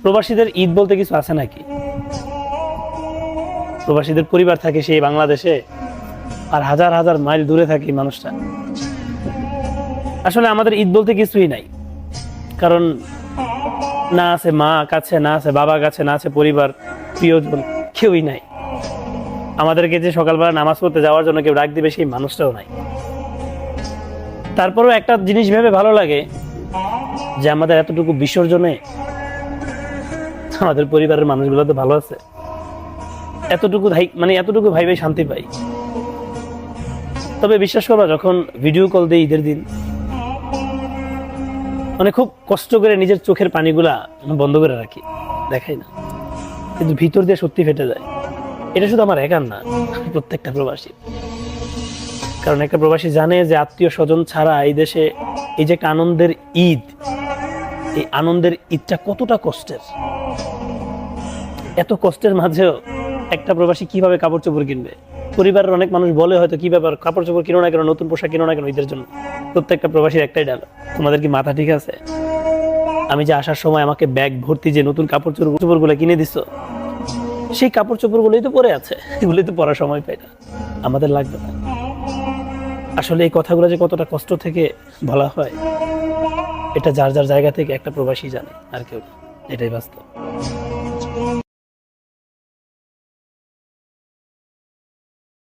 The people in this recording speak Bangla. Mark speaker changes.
Speaker 1: প্রবাসীদের ঈদ বলতে কিছু আছে নাকি? প্রবাসীদের পরিবার থাকে সেই বাংলাদেশে, আর হাজার হাজার মাইল দূরে থাকে মানুষটা। আসলে আমাদের ঈদ বলতে কিছুই নাই, কারণ না আছে মা কাছে, না আছে বাবা কাছে, না আছে পরিবার প্রিয়জন, কেউই নাই। আমাদেরকে যে সকালবেলা নামাজ পড়তে যাওয়ার জন্য কেউ ডাক দিবে সেই মানুষটাও নাই। তারপরেও একটা জিনিস ভেবে ভালো লাগে যে আমাদের এতটুকু বিসর্জনে আমাদের পরিবারের মানুষগুলো তো ভালো আছে, এতটুকু এতটুকু ভাই ভাই শান্তি পাই। তবে বিশ্বাস করবা, যখন ভিডিও কল দিই ঈদের দিন, খুব কষ্ট করে নিজের চোখের পানিগুলা বন্ধ করে রাখি, দেখাই না, কিন্তু ভিতর দিয়ে সত্যি ফেটে যায়। এটা শুধু আমার একার না, প্রত্যেকটা প্রবাসী। কারণ একটা প্রবাসী জানে যে আত্মীয় স্বজন ছাড়া এই দেশে এই যে একটা আনন্দের ঈদ, এই আনন্দের ঈদটা কতটা কষ্টের। এত কষ্টের মাঝেও একটা প্রবাসী কিভাবে কাপড় চোপড় কিনবে? পরিবারের অনেক মানুষ বলে হয়তো, কি ব্যাপার, কাপড় চোপড় কিনো না কেন, নতুন পোশাক কিনো না কেন ঈদের জন্য? প্রত্যেকটা প্রবাসীর একটাই ডায়লগ, তোমাদের কি মাথা ঠিক আছে? আমি যে আসার সময় আমাকে ব্যাগ ভর্তি যে নতুন কাপড় চোপড় গুলো কিনে দিছো, সেই কাপড় চোপড় গুলোই তো পরে আছে, এগুলোই তো পরার সময় পাই না, আমাদের লাগবে না। আসলে এই কথাগুলো যে কতটা কষ্ট থেকে বলা হয়, এটা যার যার জায়গা থেকে একটা প্রবাসী জানে, আর কেউ না। এটাই বাস্তব।